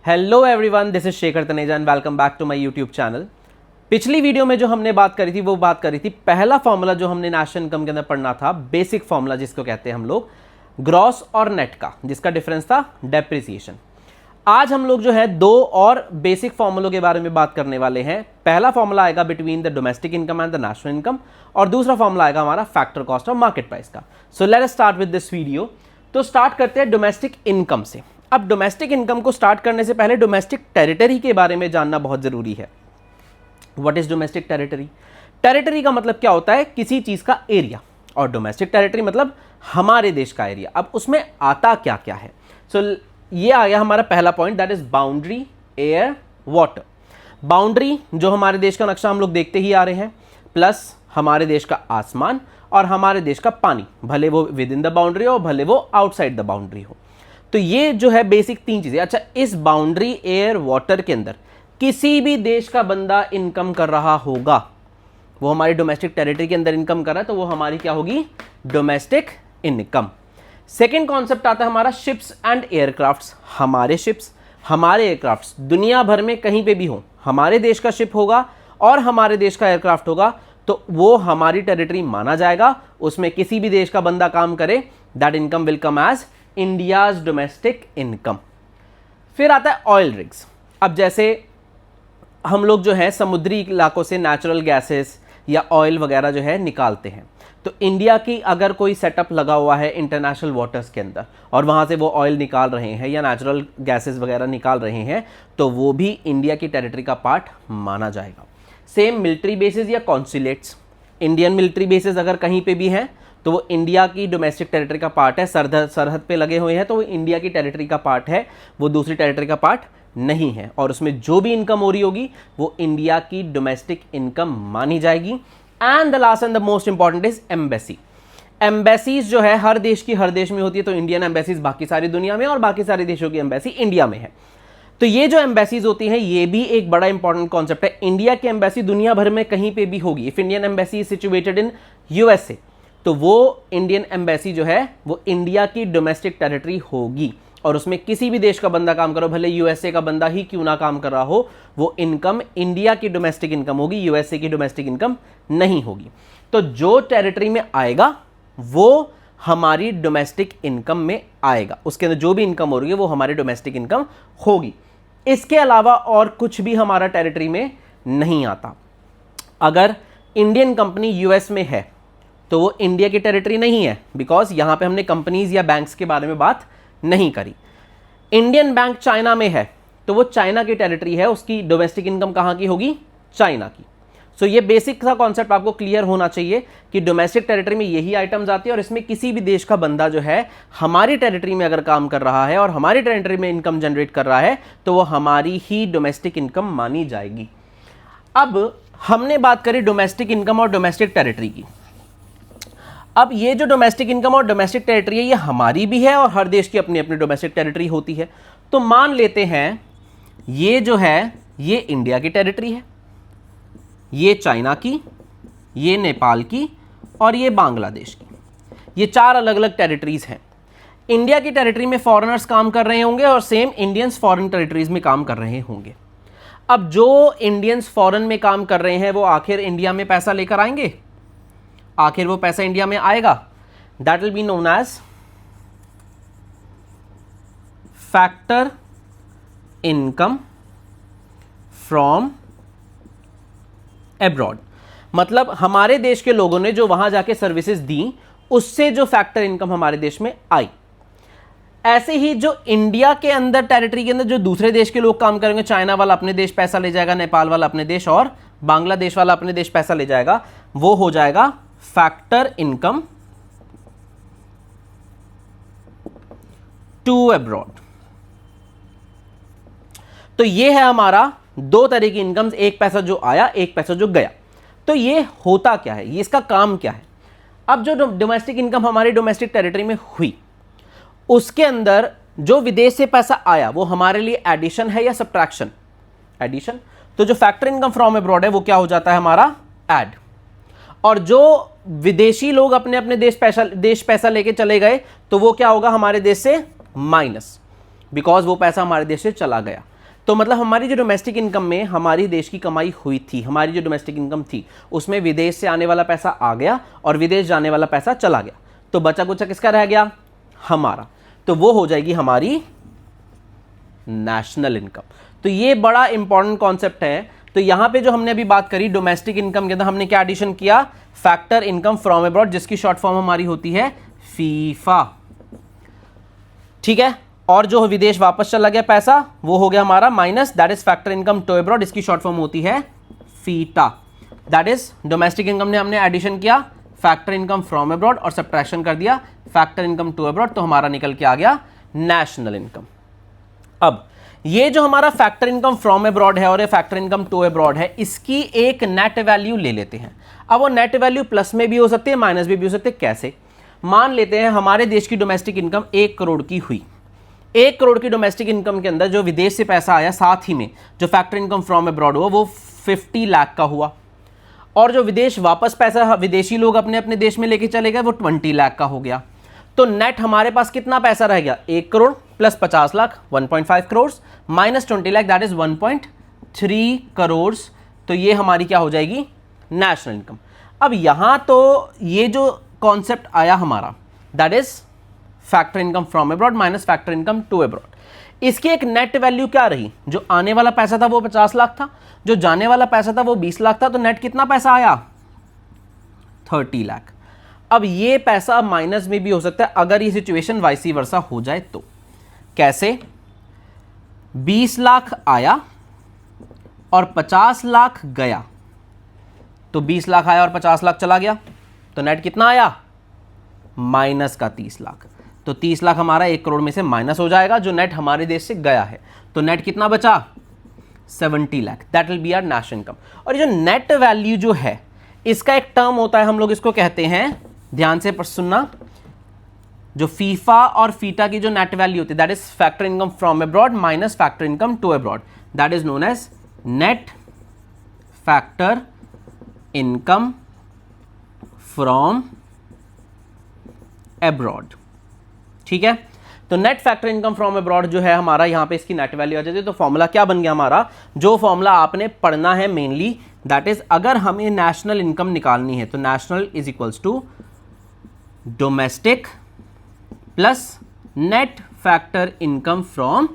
Hello everyone, this is Shekhar Taneja and welcome back to my YouTube channel. पिछली video में जो हमने बात करी थी वो बात करी थी पहला फॉर्मूला जो हमने नेशनल इनकम के अंदर पढ़ना था, बेसिक फॉर्मूला जिसको कहते हैं हम लोग ग्रॉस और नेट का, जिसका डिफरेंस था डेप्रिसिएशन। आज हम लोग जो है दो और बेसिक फॉर्मूलों के बारे में बात करने वाले हैं। पहला फॉर्मूला आएगा between the domestic income and the national income, और दूसरा फॉर्मूला आएगा हमारा फैक्टर कॉस्ट और मार्केट प्राइस का। So let us start with this video. तो स्टार्ट करते हैं डोमेस्टिक इनकम से। अब डोमेस्टिक इनकम को स्टार्ट करने से पहले डोमेस्टिक टेरिटरी के बारे में जानना बहुत जरूरी है। What is domestic territory? Territory का मतलब क्या होता है? किसी चीज का एरिया, और डोमेस्टिक टेरिटरी मतलब हमारे देश का एरिया। अब उसमें आता क्या क्या है? सो ये आ गया हमारा पहला point, that is boundary, air, water. Boundary जो हमारे देश का नक्शा हम लोग देखते ही आ रहे हैं, प्लस हमारे देश का आसमान और हमारे देश का पानी, भले वो विद इन द बाउंड्री हो भले वो आउटसाइड द बाउंड्री हो। तो ये जो है बेसिक तीन चीजें। अच्छा, इस बाउंड्री, एयर, वाटर के अंदर किसी भी देश का बंदा इनकम कर रहा होगा, वो हमारी डोमेस्टिक टेरिटरी के अंदर इनकम कर रहा है, तो वो हमारी क्या होगी? Domestic income. सेकेंड कॉन्सेप्ट आता है हमारा शिप्स एंड एयरक्राफ्ट्स। हमारे शिप्स, हमारे एयरक्राफ्ट्स दुनिया भर में कहीं पे भी हो, हमारे देश का शिप होगा और हमारे देश का एयरक्राफ्ट होगा, तो वो हमारी टेरिटरी माना जाएगा। उसमें किसी भी देश का बंदा काम करे, that income will come as India's domestic income. फिर आता है ऑयल रिग्स। अब जैसे हम लोग जो है समुद्री इलाकों से नेचुरल गैसेस या ऑयल वगैरह जो है निकालते हैं, तो इंडिया की अगर कोई सेटअप लगा हुआ है इंटरनेशनल वाटर्स के अंदर और वहाँ से वो ऑयल निकाल रहे हैं या नेचुरल गैसेस वगैरह निकाल रहे हैं, तो वो भी इंडिया की टेरिटरी का पार्ट माना जाएगा। सेम मिलिट्री बेसिस या कॉन्सुलेट्स, इंडियन मिलिट्री बेसिस अगर कहीं पे भी हैं तो वो इंडिया की डोमेस्टिक टेरिटरी का पार्ट है। सरहद पे लगे हुए हैं तो वो इंडिया की टेरिटरी का पार्ट है, वो दूसरी टेरिटरी का पार्ट नहीं है, और उसमें जो भी इनकम हो रही होगी वो इंडिया की डोमेस्टिक इनकम मानी जाएगी। And the last and the most important is embassy. Embassies जो है हर देश की हर देश में होती है, तो इंडियन एम्बेसीज बाकी सारी दुनिया में और बाकी सारे देशों की एम्बेसी इंडिया में है। तो ये जो एम्बेसीज होती हैं ये भी एक बड़ा इंपॉर्टेंट कॉन्सेप्ट है। इंडिया की एम्बेसी दुनिया भर में कहीं पे भी होगी। If Indian embassy is situated in USA, तो वो इंडियन एम्बेसी जो है वो इंडिया की डोमेस्टिक टेरिटरी होगी, और उसमें किसी भी देश का बंदा काम करो, भले यूएसए का बंदा ही क्यों ना काम कर रहा हो, वो इनकम इंडिया की डोमेस्टिक इनकम होगी, यूएसए की डोमेस्टिक इनकम नहीं होगी। तो जो टेरिटरी में आएगा वो हमारी डोमेस्टिक इनकम में आएगा, उसके अंदर जो भी इनकम हो रही है वो हमारी डोमेस्टिक इनकम होगी। इसके अलावा और कुछ भी हमारा टेरिटरी में नहीं आता। अगर इंडियन कंपनी यूएस में है तो वो इंडिया की टेरिटरी नहीं है, बिकॉज यहां पे हमने कंपनीज या बैंक्स के बारे में बात नहीं करी। इंडियन बैंक चाइना में है तो वो चाइना की टेरिटरी है, उसकी डोमेस्टिक इनकम कहां की होगी? चाइना की। सो ये बेसिक सा कॉन्सेप्ट आपको क्लियर होना चाहिए कि डोमेस्टिक टेरिटरी में यही आइटम्स आती है, और इसमें किसी भी देश का बंदा जो है हमारी टेरिटरी में अगर काम कर रहा है और हमारी टेरिटरी में इनकम जनरेट कर रहा है, तो वो हमारी ही डोमेस्टिक इनकम मानी जाएगी। अब हमने बात करी डोमेस्टिक इनकम और डोमेस्टिक टेरिटरी की। अब ये जो डोमेस्टिक इनकम और डोमेस्टिक टेरिटरी है ये हमारी भी है और हर देश की अपनी अपनी डोमेस्टिक टेरिटरी होती है। तो मान लेते हैं ये जो है ये इंडिया की टेरिटरी है, ये चाइना की, ये नेपाल की और ये बांग्लादेश की। ये चार अलग अलग टेरिटरीज हैं। इंडिया की टेरिटरी में फॉरेनर्स काम कर रहे होंगे और सेम इंडियंस फॉरेन टेरिटरीज में काम कर रहे होंगे। अब जो इंडियंस फॉरेन में काम कर रहे हैं वो आखिर इंडिया में पैसा लेकर आएंगे, आखिर वो पैसा इंडिया में आएगा। That will be known age factor income from abroad. मतलब हमारे देश के लोगों ने जो वहां जाके सर्विसेज दी, उससे जो फैक्टर इनकम हमारे देश में आई। ऐसे ही जो इंडिया के अंदर टेरिटरी के अंदर जो दूसरे देश के लोग काम करेंगे, चाइना वाला अपने देश पैसा ले जाएगा, नेपाल वाला अपने देश और बांग्लादेश वाला अपने देश पैसा ले जाएगा, वो हो जाएगा फैक्टर इनकम टू एब्रॉड। तो ये है हमारा दो तरह की इनकम्स, एक पैसा जो आया, एक पैसा जो गया। तो ये होता क्या है, ये इसका काम क्या है? अब जो डोमेस्टिक इनकम हमारी डोमेस्टिक टेरिटरी में हुई, उसके अंदर जो विदेश से पैसा आया वो हमारे लिए एडिशन है या सब्ट्रैक्शन? एडिशन। तो जो फैक्टर इनकम फ्रॉम एब्रॉड है वो क्या हो जाता है हमारा? ऐड। और जो विदेशी लोग अपने अपने देश पैसा लेके चले गए तो वो क्या होगा हमारे देश से? माइनस, बिकॉज वो पैसा हमारे देश से चला गया। तो मतलब हमारी जो डोमेस्टिक इनकम में हमारी देश की कमाई हुई थी, हमारी जो डोमेस्टिक इनकम थी उसमें विदेश से आने वाला पैसा आ गया और विदेश जाने वाला पैसा चला गया, तो बचा कुचा किसका रह गया, हमारा, तो वो हो जाएगी हमारी नेशनल इनकम। तो ये बड़ा इंपॉर्टेंट कॉन्सेप्ट है। तो यहां पे जो हमने अभी बात करी डोमेस्टिक इनकम के अंदर हमने क्या एडिशन किया, फैक्टर इनकम फ्रॉम अब्रॉड, जिसकी शॉर्ट फॉर्म हमारी होती है फीफा, ठीक है। और जो विदेश वापस चला गया पैसा वो हो गया हमारा minus, that is factor income to abroad, इसकी शॉर्ट फॉर्म होती है FITA. That is domestic income ने हमने एडिशन किया फैक्टर इनकम फ्रॉम अब्रॉड और सब्ट्रैक्शन कर दिया फैक्टर इनकम टू अब्रॉड, तो हमारा निकल के आ गया नेशनल इनकम। अब ये जो हमारा फैक्टर इनकम फ्रॉम अब्रॉड है और ये फैक्टर इनकम टू अब्रॉड है, इसकी एक नेट वैल्यू ले लेते हैं। अब वो नेट वैल्यू प्लस में भी हो सकती है माइनस भी हो सकती है। कैसे, मान लेते हैं हमारे देश की डोमेस्टिक इनकम 1 करोड़ की हुई, 1 करोड़ की डोमेस्टिक इनकम के अंदर जो विदेश से पैसा आया साथ ही में जो फैक्टर इनकम फ्रॉम अब्रॉड हुआ वो 50 लाख का हुआ, और जो विदेश वापस पैसा विदेशी लोग अपने अपने देश में लेके चले गए वो 20 लाख का हो गया। तो नेट हमारे पास कितना पैसा रह गया, 1 crore plus 50 lakh 1.5 crore minus 20 lakh that is 1.3 crore. तो ये हमारी क्या हो जाएगी, नेशनल इनकम। अब यहां तो ये जो कॉन्सेप्ट आया हमारा that is factor income from abroad minus factor income to abroad, इसकी एक नेट वैल्यू क्या रही, जो आने वाला पैसा था वो 50 लाख था, जो जाने वाला पैसा था वो 20 लाख था, तो नेट कितना पैसा आया 30 लाख। अब ये पैसा माइनस में भी हो सकता है अगर ये सिचुएशन वाइसी वर्सा हो जाए तो। कैसे, 20 लाख आया और 50 लाख गया, तो 20 लाख आया और 50 लाख चला गया, तो नेट कितना आया माइनस का 30 लाख। तो 30 लाख हमारा 1 करोड़ में से माइनस हो जाएगा जो नेट हमारे देश से गया है, तो नेट कितना बचा 70 lakh, that will be our national income. और ये जो नेट वैल्यू जो है इसका एक टर्म होता है, हम लोग इसको कहते हैं, ध्यान से सुनना, जो फीफा और फीटा की जो नेट वैल्यू होती है that is factor income from abroad minus factor income to abroad, that is known as net factor income from abroad, ठीक है। तो net factor income from abroad जो है हमारा, यहां पे इसकी नेट वैल्यू आ जाती है। तो फॉर्मूला क्या बन गया हमारा, जो फॉर्मूला आपने पढ़ना है मेनली, दैट इज अगर हमें नेशनल इनकम निकालनी है तो national is equals to domestic plus net factor income from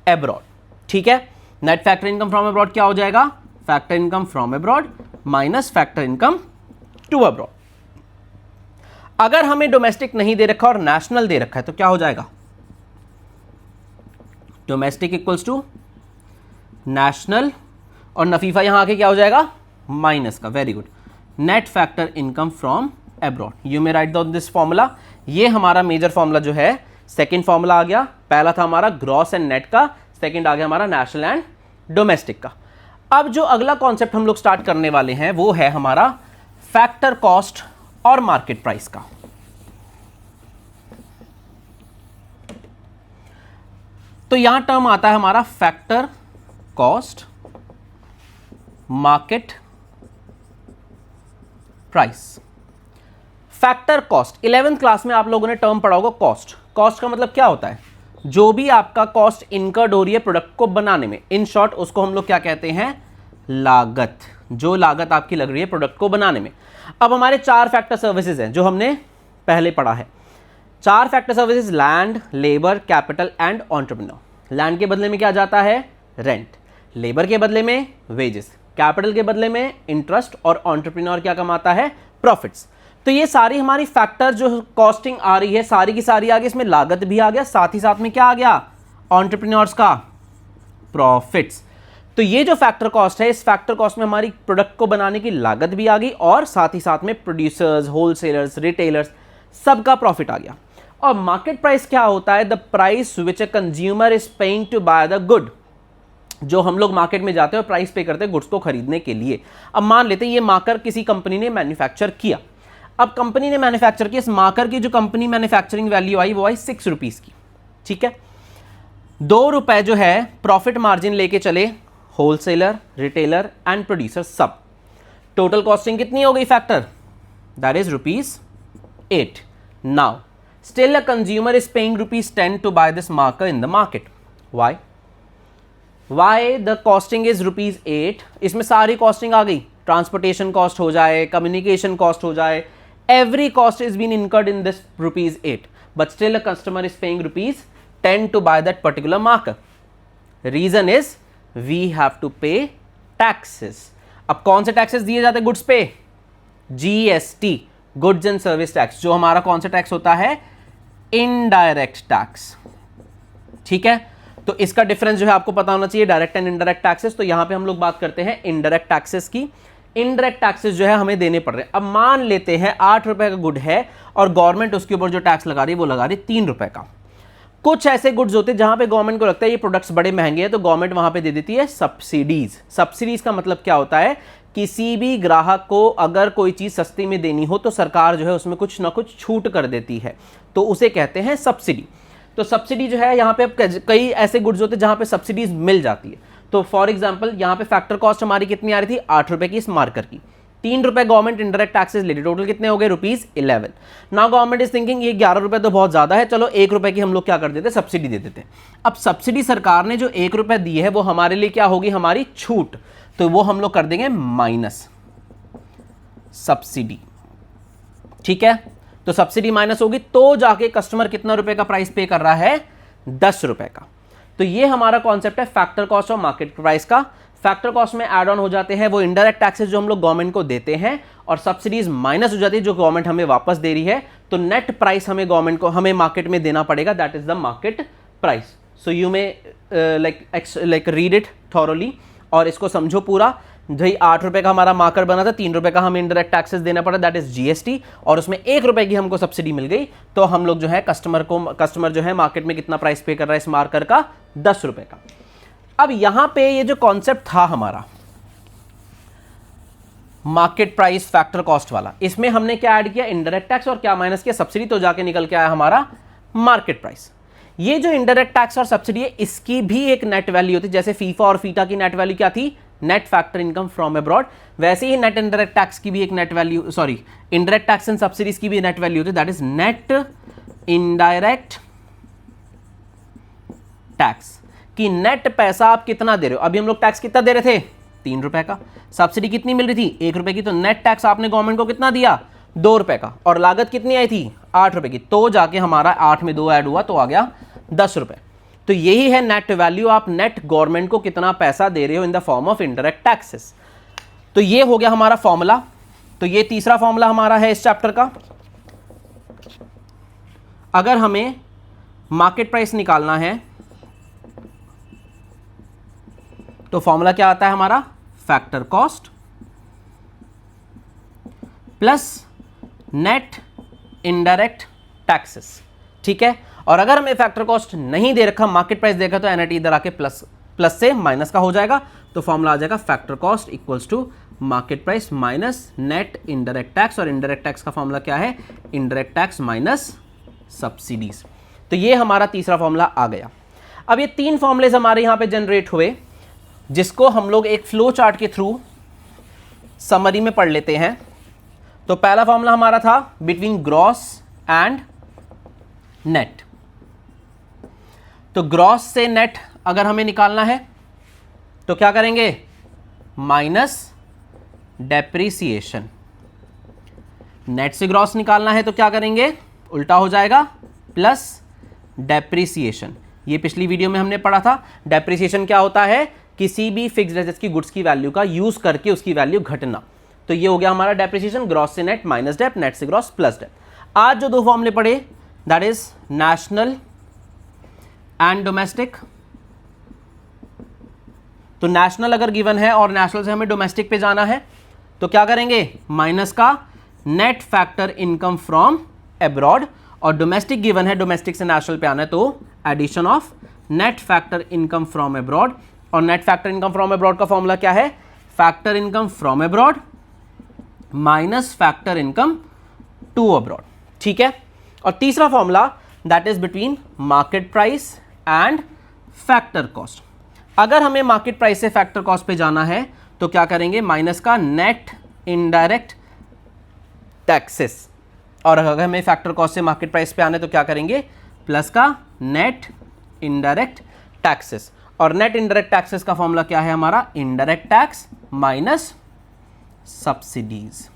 abroad, ठीक है। Net factor income from abroad क्या हो जाएगा, factor income from abroad minus factor income to abroad. अगर हमें डोमेस्टिक नहीं दे रखा और नेशनल दे रखा है तो क्या हो जाएगा, डोमेस्टिक इक्वल्स टू नेशनल और नफीफा यहां आके क्या हो जाएगा माइनस का, very good, net factor income from abroad. You may write down this formula. ये हमारा मेजर फॉर्मूला जो है, सेकंड फॉर्मूला आ गया, पहला था हमारा ग्रॉस एंड नेट का, सेकंड आ गया हमारा नेशनल एंड डोमेस्टिक का। अब जो अगला कॉन्सेप्ट हम लोग स्टार्ट करने वाले हैं वो है हमारा फैक्टर कॉस्ट और मार्केट प्राइस का। तो यहां टर्म आता है हमारा factor cost market price. Factor cost 11th class में आप लोगों ने टर्म पढ़ा होगा कॉस्ट। कॉस्ट का मतलब क्या होता है, जो भी आपका कॉस्ट इनकर्ड हो रही है प्रोडक्ट को बनाने में, इन शॉर्ट उसको हम लोग क्या कहते हैं, लागत। जो लागत आपकी लग रही है प्रोडक्ट को बनाने में। अब हमारे 4 फैक्टर सर्विसेज हैं जो हमने पहले पढ़ा है। 4 factor services, land, labour, capital and entrepreneur. Land के बदले में क्या जाता है, रेंट, लेबर के बदले में वेजेस, कैपिटल के बदले में इंटरेस्ट, और एंटरप्रेन्योर क्या कमाता है, प्रॉफिट्स। तो ये सारी हमारी फैक्टर जो कॉस्टिंग आ रही है सारी की सारी आ गई, इसमें लागत भी आ गया, साथ ही साथ में क्या आ गया, एंटरप्रेन्योर्स का प्रॉफिट्स। तो ये जो फैक्टर कॉस्ट है, इस फैक्टर कॉस्ट में हमारी प्रोडक्ट को बनाने की लागत भी आ गई और साथ ही साथ में प्रोड्यूसर्स, होलसेलर्स, रिटेलर्स सबका प्रॉफिट आ गया। और मार्केट प्राइस क्या होता है, the price which a consumer is paying to buy the good. जो हम लोग मार्केट में जाते हैं और प्राइस पे करते हैं गुड्स को खरीदने के लिए। अब मान लेते हैं ये मार्कर किसी कंपनी ने मैन्युफैक्चर किया। अब कंपनी ने मैन्युफैक्चर किया, इस मार्कर की जो कंपनी मैन्युफैक्चरिंग वैल्यू आई वो आई 6 रुपीज़ की, ठीक है। 2 रुपए जो है प्रॉफिट मार्जिन लेके चले होलसेलर, रिटेलर एंड प्रोड्यूसर सब। टोटल कॉस्टिंग कितनी हो गई factor, that is ₹8। Now still a consumer is paying ₹10 to buy this marker in the market. Why? Why the costing is ₹8, इसमें सारी कॉस्टिंग आ गई, ट्रांसपोर्टेशन कॉस्ट हो जाए, कम्युनिकेशन कॉस्ट हो जाए, every cost is being incurred in this ₹8, but still a customer is paying ₹10 to buy that particular marker. Reason is we have to pay taxes. अब कौन से टैक्सेस दिए जाते हैं गुड्स पे? GST, goods and service tax, जो हमारा कौन सा टैक्स होता है? Indirect tax. ठीक है, तो इसका डिफरेंस जो है आपको पता होना चाहिए, डायरेक्ट एंड इनडायरेक्ट टैक्सेस। तो यहां पे हम लोग बात करते हैं इनडायरेक्ट टैक्सेस की। इनडायरेक्ट टैक्सेस जो है हमें देने पड़ रहे हैं। अब मान लेते हैं 8 रुपए का गुड है और गवर्नमेंट उसके ऊपर जो टैक्स लगा रही है वो लगा रही है 3 रुपए का। कुछ ऐसे गुड्स होते हैं जहां पे गवर्नमेंट को लगता है ये प्रोडक्ट्स बड़े महंगे हैं, तो गवर्नमेंट वहां पे दे देती है सब्सिडीज। सब्सिडीज का मतलब क्या होता है? किसी भी ग्राहक को अगर कोई चीज सस्ती में देनी हो तो सरकार जो है उसमें कुछ ना कुछ छूट कर देती है, तो उसे कहते हैं सब्सिडी। तो सब्सिडी जो है यहाँ पे कई ऐसे गुड्स होते हैं जहां पे सब्सिडीज मिल जाती है। तो फॉर एग्जांपल यहाँ पे फैक्टर कॉस्ट हमारी कितनी आ रही थी? 8 रुपए की इस मार्कर की, 3 रुपए गवर्नमेंट इंडायरेक्ट टैक्सेस ले ली, टोटल कितने हो गए? ₹11। नाउ गवर्नमेंट इज थिंकिंग ये 11 रुपए तो बहुत ज्यादा है, चलो 1 रुपए की हम लोग क्या कर देते? सब्सिडी दे देते। अब सब्सिडी सरकार ने जो 1 रुपए दी है वो हमारे लिए क्या होगी? हमारी छूट। तो वो हम लोग कर देंगे माइनस सब्सिडी। ठीक है, तो सब्सिडी माइनस होगी तो जाके कस्टमर कितना रुपए का प्राइस पे कर रहा है? 10 रुपए का। तो ये हमारा कॉन्सेप्ट है फैक्टर कॉस्ट और मार्केट प्राइस का। फैक्टर कॉस्ट में ऐड ऑन हो जाते हैं वो इनडायरेक्ट टैक्सेस जो हम लोग गवर्नमेंट को देते हैं, और सब्सिडीज माइनस हो जाती है जो गवर्नमेंट हमें वापस दे रही है। तो नेट प्राइस हमें गवर्नमेंट को, हमें मार्केट में देना पड़ेगा, that is the market price. So you may like read it thoroughly और इसको समझो पूरा। भाई 8 रुपए का हमारा मार्कर बना था, 3 रुपए का हमें इंडायरेक्ट टैक्सेस देना पड़ा, दैट इज GST, और उसमें 1 रुपए की हमको सब्सिडी मिल गई। तो हम लोग जो है कस्टमर जो है मार्केट में कितना प्राइस पे कर रहा है इस मार्कर का? 10 रुपए का। अब यहां पे ये जो कॉन्सेप्ट था हमारा मार्केट प्राइस फैक्टर कॉस्ट वाला, इसमें हमने क्या ऐड किया? इनडायरेक्ट टैक्स, और क्या माइनस किया? सब्सिडी। तो जाके निकल के आया हमारा मार्केट प्राइस। ये जो इनडायरेक्ट टैक्स और सब्सिडी है इसकी भी एक नेट वैल्यू होती है। जैसे फीफा और फीटा की नेट वैल्यू क्या थी? Net factor income from abroad. वैसे ही नेट इनडायरेक्ट टैक्स की भी एक net value, indirect tax and subsidies की भी नेट वैल्यू होती है, that is net indirect tax. कि नेट पैसा आप कितना दे रहे हो? अभी हम लोग टैक्स कितना दे रहे थे? 3 रुपए का। सब्सिडी कितनी मिल रही थी? 1 रुपए की। तो नेट टैक्स आपने गवर्नमेंट को कितना दिया? 2 रुपए का। और लागत कितनी आई थी? 8 रुपए की। तो जाके हमारा 8 में 2 ऐड हुआ तो आ गया 10 रुपए। तो यही है नेट वैल्यू, आप नेट गवर्नमेंट को कितना पैसा दे रहे हो in the form of indirect taxes. तो ये हो गया हमारा फॉर्मूला। तो ये तीसरा फॉर्मूला हमारा है इस चैप्टर का। अगर हमें मार्केट प्राइस निकालना है तो फॉर्मूला क्या आता है हमारा? Factor cost plus net indirect taxes. ठीक है, और अगर हमें फैक्टर कॉस्ट नहीं दे रखा, मार्केट प्राइस देखा, तो एनआईटी इधर आके प्लस से माइनस का हो जाएगा। तो फॉर्मूला आ जाएगा factor cost equals to market price minus net indirect tax. और इनडायरेक्ट टैक्स का फॉर्मूला क्या है? Indirect tax minus subsidies. तो ये हमारा तीसरा फॉर्मूला आ गया। अब ये 3 फॉर्मूलेज हमारे यहां पे जनरेट हुए, जिसको हम लोग एक फ्लो चार्ट के थ्रू समरी में पढ़ लेते हैं। तो पहला फॉर्मूला हमारा था बिटवीन ग्रॉस एंड नेट। तो ग्रॉस से नेट अगर हमें निकालना है तो क्या करेंगे? Minus depreciation. नेट से ग्रॉस निकालना है तो क्या करेंगे? उल्टा हो जाएगा, प्लस डेप्रिसिएशन। ये पिछली वीडियो में हमने पढ़ा था। डेप्रिसिएशन क्या होता है? किसी भी फिक्स्ड एसेट्स की गुड्स की वैल्यू का यूज करके उसकी वैल्यू घटना। तो ये हो गया हमारा डेप्रिसिएशन। ग्रॉस से नेट माइनस डेप, नेट से ग्रॉस प्लस डेप। आज जो 2 फॉर्मूले पढ़े that is national and domestic. तो नेशनल अगर गिवन है और नेशनल से हमें डोमेस्टिक पे जाना है तो क्या करेंगे? माइनस का net factor income from abroad, और डोमेस्टिक गिवन है, डोमेस्टिक से नेशनल पे आना है तो addition of net factor income from abroad. और net factor income from abroad का फॉर्मूला क्या है? Factor income from abroad minus factor income to abroad. ठीक है, और तीसरा formula that is between market price and factor cost. अगर हमें मार्केट प्राइस से फैक्टर कॉस्ट पे जाना है तो क्या करेंगे? माइनस का नेट इनडायरेक्ट टैक्सेस, और अगर हमें फैक्टर कॉस्ट से मार्केट प्राइस पे आना है तो क्या करेंगे? प्लस का नेट इनडायरेक्ट टैक्सेस। और नेट इनडायरेक्ट टैक्सेस का फॉर्मूला क्या है हमारा, इनडायरेक्ट टैक्स माइनस सब्सिडीज।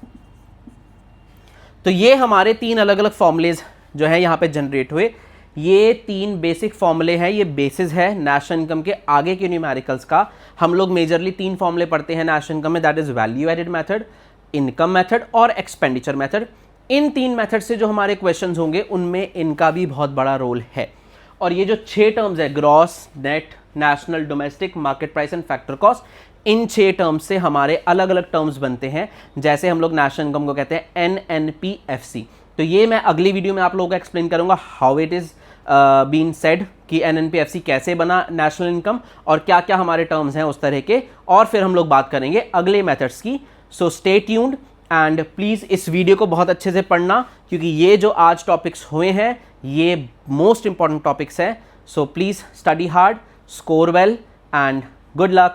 तो ये हमारे 3 अलग अलग फॉर्मुलेज जो है यहां पे जनरेट हुए। ये 3 बेसिक फॉर्मूले हैं, ये बेसिस है नेशनल इनकम के आगे के न्यूमेरिकल्स का। हम लोग मेजरली 3 फॉर्मूले पढ़ते हैं नेशनल इनकम में, that is value added method, income method और एक्सपेंडिचर मेथड। इन 3 मेथड से जो हमारे क्वेश्चंस होंगे उनमें इनका भी बहुत बड़ा रोल है। और ये जो 6 टर्म्स है, gross, net, national, domestic, market price and factor cost, in 6 terms से हमारे अलग अलग टर्म्स बनते हैं। जैसे हम लोग नेशनल इनकम को कहते हैं NNPFC। तो ये मैं अगली वीडियो में आप लोगों को एक्सप्लेन करूंगा how it is been said कि NNPFC कैसे बना नेशनल इनकम और क्या क्या हमारे टर्म्स हैं उस तरह के, और फिर हम लोग बात करेंगे अगले मेथड्स की। So stay tuned and please इस वीडियो को बहुत अच्छे से पढ़ना, क्योंकि ये जो आज टॉपिक्स हुए हैं ये मोस्ट इंपॉर्टेंट टॉपिक्स हैं। So please study hard, score well and good luck.